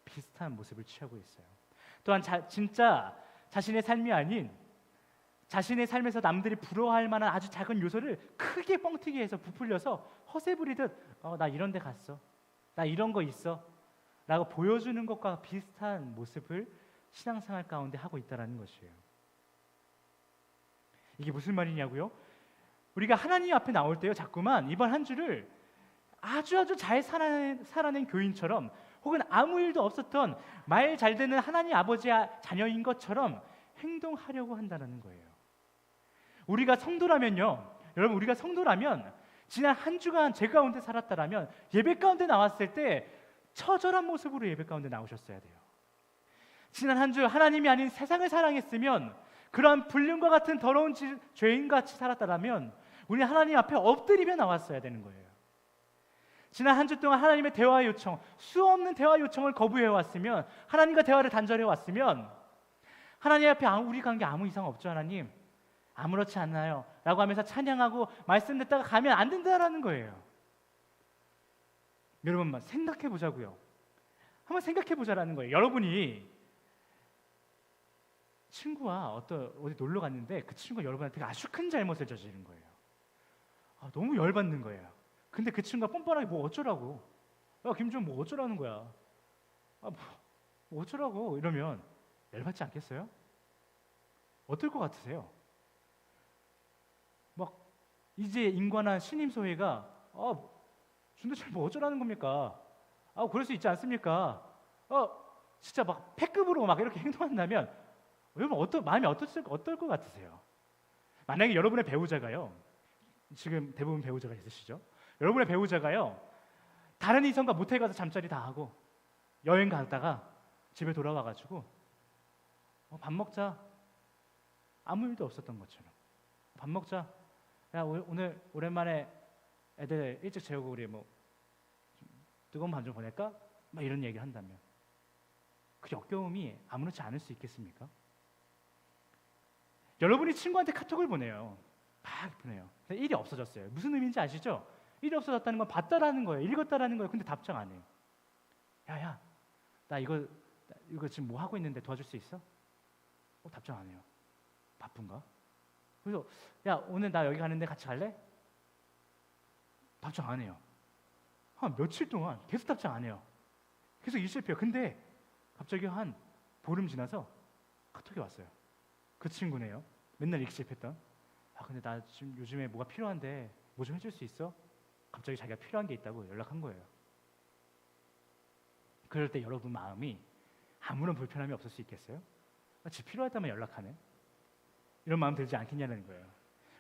비슷한 모습을 취하고 있어요. 또한 진짜 자신의 삶이 아닌 자신의 삶에서 남들이 부러워할 만한 아주 작은 요소를 크게 뻥튀기 해서 부풀려서 허세 부리듯 나 이런 데 갔어, 나 이런 거 있어 라고 보여주는 것과 비슷한 모습을 신앙생활 가운데 하고 있다는 것이에요. 이게 무슨 말이냐고요? 우리가 하나님 앞에 나올 때요, 자꾸만 이번 한 주를 아주 잘 살아낸 교인처럼, 혹은 아무 일도 없었던 말 잘 듣는 하나님 아버지의 자녀인 것처럼 행동하려고 한다는 거예요. 우리가 성도라면요, 여러분, 우리가 성도라면 지난 한 주간 제 가운데 살았다라면 예배 가운데 나왔을 때 처절한 모습으로 예배 가운데 나오셨어야 돼요. 지난 한 주 하나님이 아닌 세상을 사랑했으면, 그러한 불륜과 같은 더러운 죄인같이 살았다라면 우리는 하나님 앞에 엎드리며 나왔어야 되는 거예요. 지난 한 주 동안 하나님의 대화 요청, 수없는 대화 요청을 거부해 왔으면, 하나님과 대화를 단절해 왔으면, 하나님 앞에 우리 관계 아무 이상 없죠, 하나님, 아무렇지 않나요? 라고 하면서 찬양하고 말씀 듣다가 가면 안 된다라는 거예요. 여러분만 생각해 보자고요. 한번 생각해 보자라는 거예요. 여러분이 친구와 어디 놀러 갔는데 그 친구가 여러분한테 아주 큰 잘못을 저지른 거예요. 너무 열받는 거예요. 근데 그 친구가 뻔뻔하게 뭐 어쩌라고, 김주현 뭐 어쩌라는 거야, 뭐 어쩌라고 이러면 열받지 않겠어요? 어떨 것 같으세요? 막 이제 인관한 신임소회가 준대철 뭐 어쩌라는 겁니까? 그럴 수 있지 않습니까? 진짜 막 패급으로 막 이렇게 행동한다면 여러분 마음이 어떨 것 같으세요? 만약에 여러분의 배우자가요, 지금 대부분 배우자가 있으시죠? 여러분의 배우자가요, 다른 이성과 모텔 가서 잠자리 다 하고 여행 갔다가 집에 돌아와가지고 밥 먹자, 아무 일도 없었던 것처럼 밥 먹자, 야 오늘 오랜만에 애들 일찍 재우고 우리 뭐 뜨거운 밤 좀 보낼까? 막 이런 얘기를 한다면 그 역겨움이 아무렇지 않을 수 있겠습니까? 여러분이 친구한테 카톡을 보내요. 막 보내요. 근데 일이 없어졌어요. 무슨 의미인지 아시죠? 일이 없어졌다는 건 봤다라는 거예요. 읽었다라는 거예요. 근데 답장 안 해요. 야, 나 이거 지금 뭐 하고 있는데 도와줄 수 있어? 답장 안 해요. 바쁜가? 그래서 야, 오늘 나 여기 가는데 같이 갈래? 답장 안 해요. 한 며칠 동안 계속 답장 안 해요. 계속 일 실패해요. 근데 갑자기 한 보름 지나서 카톡이 왔어요. 그 친구네요. 맨날 일 실패했던. 근데 나 지금 요즘에 뭐가 필요한데 뭐 좀 해줄 수 있어? 갑자기 자기가 필요한 게 있다고 연락한 거예요. 그럴 때 여러분 마음이 아무런 불편함이 없을 수 있겠어요? 지 필요하다면 연락하네? 이런 마음 들지 않겠냐는 거예요.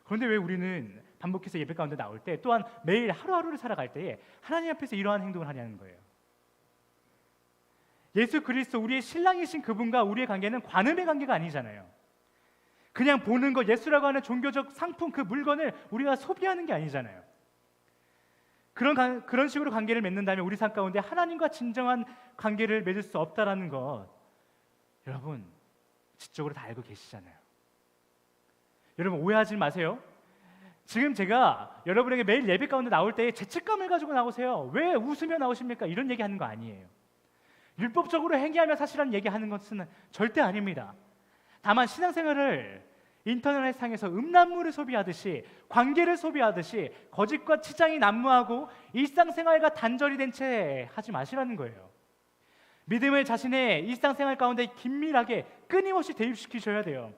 그런데 왜 우리는 반복해서 예배 가운데 나올 때, 또한 매일 하루하루를 살아갈 때에 하나님 앞에서 이러한 행동을 하냐는 거예요. 예수 그리스도, 우리의 신랑이신 그분과 우리의 관계는 관음의 관계가 아니잖아요. 그냥 보는 것, 예수라고 하는 종교적 상품, 그 물건을 우리가 소비하는 게 아니잖아요. 그런 식으로 관계를 맺는다면 우리 삶 가운데 하나님과 진정한 관계를 맺을 수 없다라는 것, 여러분 지적으로 다 알고 계시잖아요. 여러분 오해하지 마세요. 지금 제가 여러분에게 매일 예배 가운데 나올 때 죄책감을 가지고 나오세요, 왜 웃으며 나오십니까? 이런 얘기하는 거 아니에요. 율법적으로 행위하며 사실한 얘기하는 것은 절대 아닙니다. 다만 신앙생활을 인터넷상에서 음란물을 소비하듯이, 관계를 소비하듯이 거짓과 치장이 난무하고 일상생활과 단절이 된 채 하지 마시라는 거예요. 믿음을 자신의 일상생활 가운데 긴밀하게 끊임없이 대입시키셔야 돼요.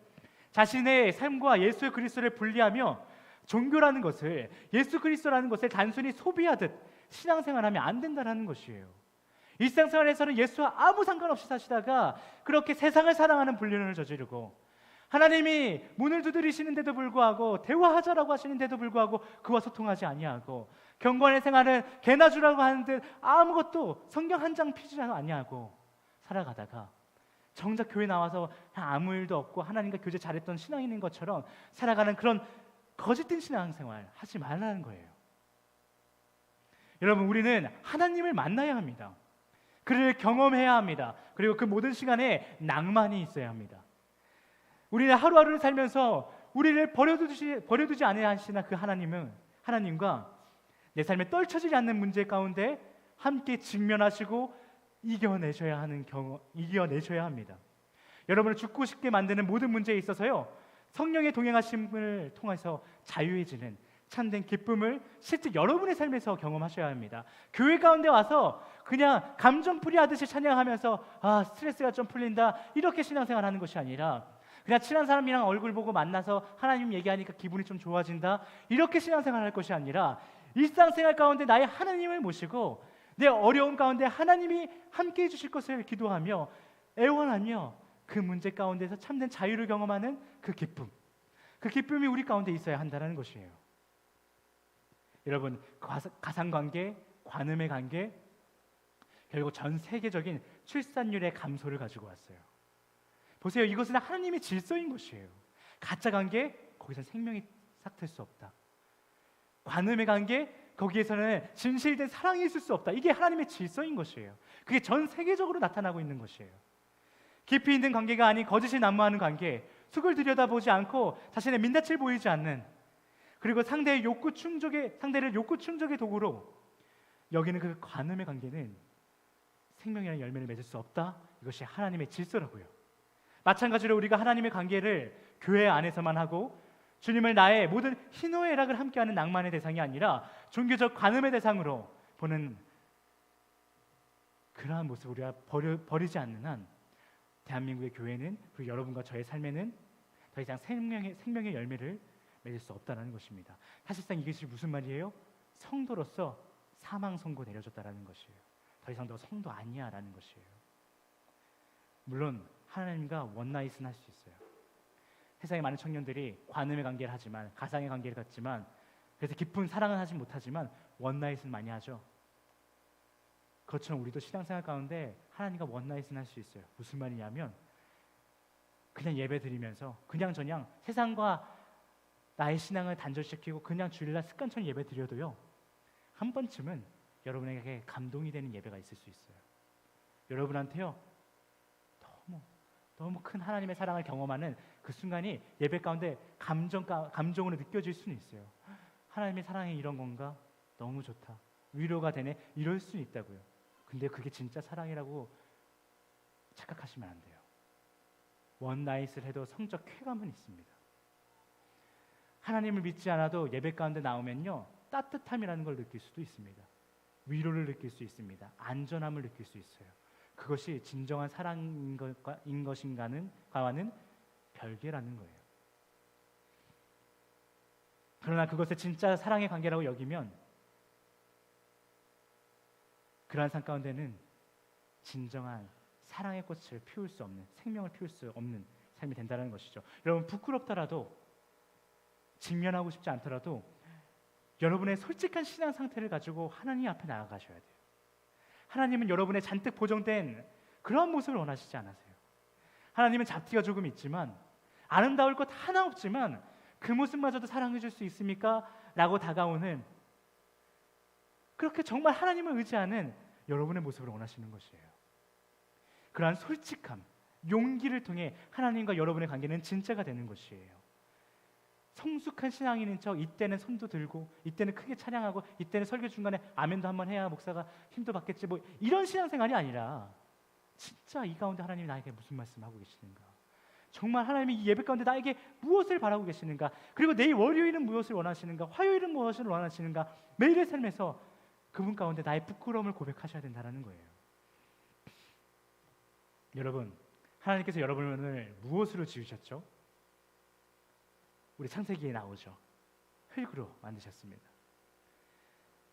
자신의 삶과 예수 그리스도를 분리하며 종교라는 것을, 예수 그리스도라는 것을 단순히 소비하듯 신앙생활하면 안 된다는 것이에요. 일상생활에서는 예수와 아무 상관없이 사시다가 그렇게 세상을 사랑하는 불륜을 저지르고, 하나님이 문을 두드리시는데도 불구하고, 대화하자라고 하시는데도 불구하고 그와 소통하지 아니하고, 경건의 생활은 개나 주라고 하는데 아무것도 성경 한 장 피지 아니하고 살아가다가 정작 교회 나와서 아무 일도 없고 하나님과 교제 잘했던 신앙인인 것처럼 살아가는 그런 거짓된 신앙생활 하지 말라는 거예요. 여러분, 우리는 하나님을 만나야 합니다. 그를 경험해야 합니다. 그리고 그 모든 시간에 낭만이 있어야 합니다. 우리는 하루하루를 살면서 우리를 버려두지 않으시나 그 하나님과 내 삶에 떨쳐지지 않는 문제 가운데 함께 직면하시고 이겨내셔야 합니다. 여러분을 죽고 싶게 만드는 모든 문제에 있어서요, 성령의 동행하심을 통해서 자유해지는 참된 기쁨을 실제 여러분의 삶에서 경험하셔야 합니다. 교회 가운데 와서 그냥 감정풀이 하듯이 찬양하면서 스트레스가 좀 풀린다, 이렇게 신앙생활하는 것이 아니라, 그냥 친한 사람이랑 얼굴 보고 만나서 하나님 얘기하니까 기분이 좀 좋아진다, 이렇게 신앙생활할 것이 아니라, 일상생활 가운데 나의 하나님을 모시고 내 어려움 가운데 하나님이 함께 해주실 것을 기도하며 애원하며 그 문제 가운데서 참된 자유를 경험하는 그 기쁨이 우리 가운데 있어야 한다는 것이에요. 여러분, 가상관계, 관음의 관계, 결국 전 세계적인 출산율의 감소를 가지고 왔어요. 보세요, 이것은 하나님의 질서인 것이에요. 가짜 관계, 거기서 생명이 싹틀 수 없다. 관음의 관계, 거기에서는 진실된 사랑이 있을 수 없다. 이게 하나님의 질서인 것이에요. 그게 전 세계적으로 나타나고 있는 것이에요. 깊이 있는 관계가 아닌 거짓이 난무하는 관계, 속을 들여다보지 않고 자신의 민낯을 보이지 않는, 그리고 상대를 욕구 충족의 도구로 여기는 그 관음의 관계는 생명이라는 열매를 맺을 수 없다. 이것이 하나님의 질서라고요. 마찬가지로 우리가 하나님의 관계를 교회 안에서만 하고 주님을 나의 모든 희노애락을 함께하는 낭만의 대상이 아니라 종교적 관음의 대상으로 보는 그러한 모습을 우리가 버리지 않는 한 대한민국의 교회는, 그리고 여러분과 저의 삶에는 더 이상 생명의 열매를 맺을 수 없다는 것입니다. 사실상 이것이 무슨 말이에요? 성도로서 사망 선고 내려졌다라는 것이에요. 더 이상 너 성도 아니야 라는 것이에요. 물론 하나님과 원나잇은 할 수 있어요. 세상에 많은 청년들이 관음의 관계를 하지만, 가상의 관계를 갖지만, 그래서 깊은 사랑은 하지 못하지만 원나잇은 많이 하죠. 그것처럼 우리도 신앙생활 가운데 하나님과 원나잇은 할 수 있어요. 무슨 말이냐면 그냥 예배 드리면서 그냥저냥 세상과 나의 신앙을 단절시키고 그냥 주일날 습관처럼 예배 드려도요, 한 번쯤은 여러분에게 감동이 되는 예배가 있을 수 있어요. 여러분한테요, 너무 큰 하나님의 사랑을 경험하는 그 순간이 예배 가운데 감정으로 느껴질 수는 있어요. 하나님의 사랑이 이런 건가? 너무 좋다. 위로가 되네. 이럴 수 있다고요. 근데 그게 진짜 사랑이라고 착각하시면 안 돼요. 원나잇을 해도 성적 쾌감은 있습니다. 하나님을 믿지 않아도 예배 가운데 나오면요, 따뜻함이라는 걸 느낄 수도 있습니다. 위로를 느낄 수 있습니다. 안전함을 느낄 수 있어요. 그것이 진정한 사랑인 것인가와는 별개라는 거예요. 그러나 그것을 진짜 사랑의 관계라고 여기면 그러한 삶 가운데는 진정한 사랑의 꽃을 피울 수 없는, 생명을 피울 수 없는 삶이 된다는 것이죠. 여러분, 부끄럽더라도, 직면하고 싶지 않더라도 여러분의 솔직한 신앙 상태를 가지고 하나님 앞에 나아가셔야 돼요. 하나님은 여러분의 잔뜩 보정된 그런 모습을 원하시지 않으세요. 하나님은 잡티가 조금 있지만, 아름다울 것 하나 없지만 그 모습마저도 사랑해 줄 수 있습니까? 라고 다가오는, 그렇게 정말 하나님을 의지하는 여러분의 모습을 원하시는 것이에요. 그러한 솔직함, 용기를 통해 하나님과 여러분의 관계는 진짜가 되는 것이에요. 성숙한 신앙인인 척 이때는 손도 들고, 이때는 크게 찬양하고, 이때는 설교 중간에 아멘도 한번 해야 목사가 힘도 받겠지, 뭐 이런 신앙생활이 아니라 진짜 이 가운데 하나님이 나에게 무슨 말씀하고 계시는가, 정말 하나님이 이 예배 가운데 나에게 무엇을 바라고 계시는가, 그리고 내일 월요일은 무엇을 원하시는가, 화요일은 무엇을 원하시는가, 매일의 삶에서 그분 가운데 나의 부끄러움을 고백하셔야 된다는 거예요. 여러분, 하나님께서 여러분을 무엇으로 지으셨죠? 우리 창세기에 나오죠. 흙으로 만드셨습니다.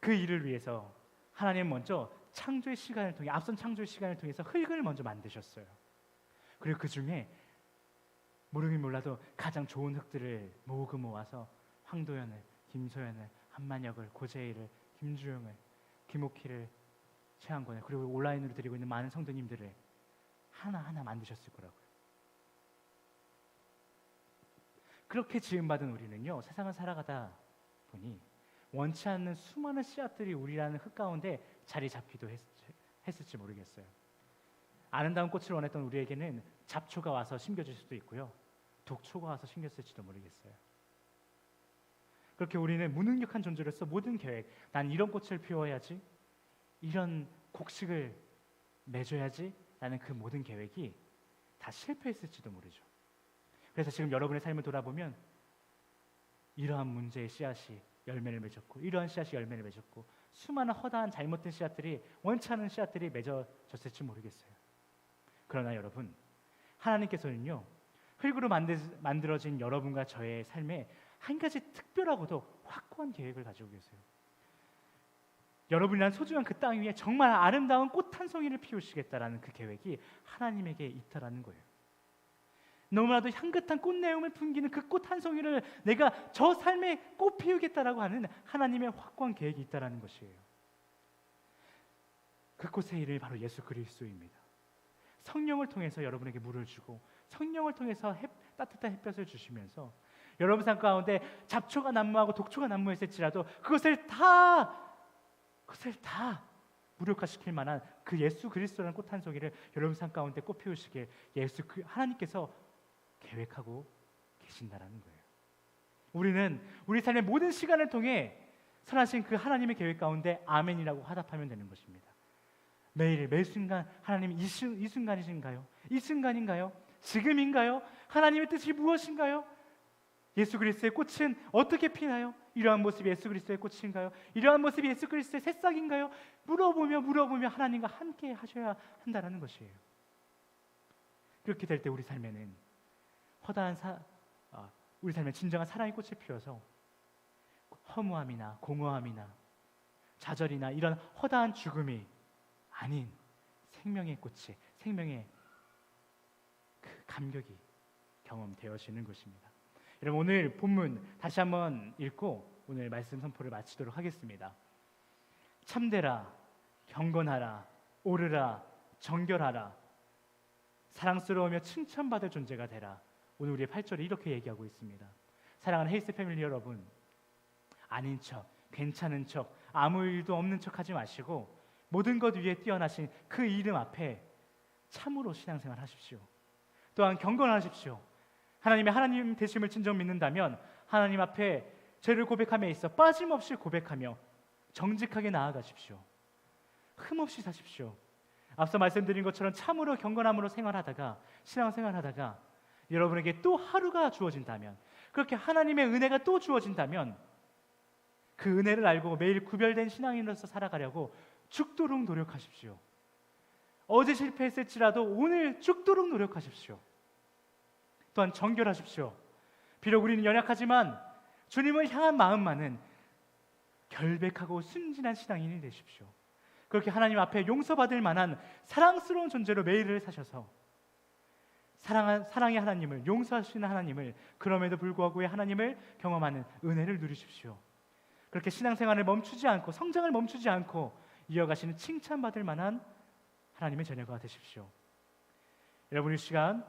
그 일을 위해서 하나님 먼저 창조의 시간을 통해, 앞선 창조의 시간을 통해서 흙을 먼저 만드셨어요. 그리고 그 중에 모르긴 몰라도 가장 좋은 흙들을 모아서 황도연을, 김소연을, 한만혁을, 고재일을, 김주영을, 김옥희를, 최한권을, 그리고 온라인으로 드리고 있는 많은 성도님들을 하나하나 만드셨을 거라고요. 그렇게 지음받은 우리는요, 세상을 살아가다 보니 원치 않는 수많은 씨앗들이 우리라는 흙 가운데 자리 잡기도 했을지 모르겠어요. 아름다운 꽃을 원했던 우리에게는 잡초가 와서 심겨질 수도 있고요, 독초가 와서 심겼을지도 모르겠어요. 그렇게 우리는 무능력한 존재로서 모든 계획, 난 이런 꽃을 피워야지, 이런 곡식을 맺어야지 라는 그 모든 계획이 다 실패했을지도 모르죠. 그래서 지금 여러분의 삶을 돌아보면 이러한 문제의 씨앗이 열매를 맺었고, 이러한 씨앗이 열매를 맺었고, 수많은 허다한 잘못된 씨앗들이, 원치 않은 씨앗들이 맺어졌을지 모르겠어요. 그러나 여러분, 하나님께서는요, 흙으로 만들어진 여러분과 저의 삶에 한 가지 특별하고도 확고한 계획을 가지고 계세요. 여러분이란 소중한 그 땅 위에 정말 아름다운 꽃 한 송이를 피우시겠다라는 그 계획이 하나님에게 있다라는 거예요. 너무나도 향긋한 꽃내음을 풍기는 그 꽃 한 송이를 내가 저 삶에 꽃 피우겠다라고 하는 하나님의 확고한 계획이 있다라는 것이에요. 그 꽃의 이름이 바로 예수 그리스도입니다. 성령을 통해서 여러분에게 물을 주고 성령을 통해서 따뜻한 햇볕을 주시면서 여러분 삶 가운데 잡초가 난무하고 독초가 난무했을지라도 그것을 다 무력화시킬 만한 그 예수 그리스도라는 꽃 한 송이를 여러분 삶 가운데 꽃 피우시길 하나님께서 계획하고 계신다라는 거예요. 우리는 우리 삶의 모든 시간을 통해 선하신 그 하나님의 계획 가운데 아멘이라고 화답하면 되는 것입니다. 매 순간 하나님 이 순간이신가요? 이 순간인가요? 지금인가요? 하나님의 뜻이 무엇인가요? 예수 그리스도의 꽃은 어떻게 피나요? 이러한 모습이 예수 그리스도의 꽃인가요? 이러한 모습이 예수 그리스도의 새싹인가요? 물어보며 하나님과 함께 하셔야 한다는 것이에요. 그렇게 될 때 우리 삶에는 우리 삶에 진정한 사랑의 꽃을 피워서 허무함이나 공허함이나 좌절이나 이런 허다한 죽음이 아닌 생명의 꽃이, 생명의 그 감격이 경험되어지는 것입니다. 여러분, 오늘 본문 다시 한번 읽고 오늘 말씀 선포를 마치도록 하겠습니다. 참되라, 경건하라, 오르라, 정결하라, 사랑스러우며 칭찬받을 존재가 되라. 오늘 우리의 8절에 이렇게 얘기하고 있습니다. 사랑하는 헤이스 패밀리 여러분, 아닌 척, 괜찮은 척, 아무 일도 없는 척 하지 마시고 모든 것 위에 뛰어나신 그 이름 앞에 참으로 신앙생활 하십시오. 또한 경건하십시오. 하나님 되심을 진정 믿는다면 하나님 앞에 죄를 고백함에 있어 빠짐없이 고백하며 정직하게 나아가십시오. 흠없이 사십시오. 앞서 말씀드린 것처럼 참으로 경건함으로 생활하다가 신앙생활하다가 여러분에게 또 하루가 주어진다면, 그렇게 하나님의 은혜가 또 주어진다면 그 은혜를 알고 매일 구별된 신앙인으로서 살아가려고 죽도록 노력하십시오. 어제 실패했을지라도 오늘 죽도록 노력하십시오. 또한 정결하십시오. 비록 우리는 연약하지만 주님을 향한 마음만은 결백하고 순진한 신앙인이 되십시오. 그렇게 하나님 앞에 용서받을 만한 사랑스러운 존재로 매일을 사셔서 사랑의 하나님을, 용서하시는 하나님을, 그럼에도 불구하고 하나님을 경험하는 은혜를 누리십시오. 그렇게 신앙생활을 멈추지 않고 성장을 멈추지 않고 이어가시는 칭찬받을 만한 하나님의 자녀가 되십시오. 여러분, 이 시간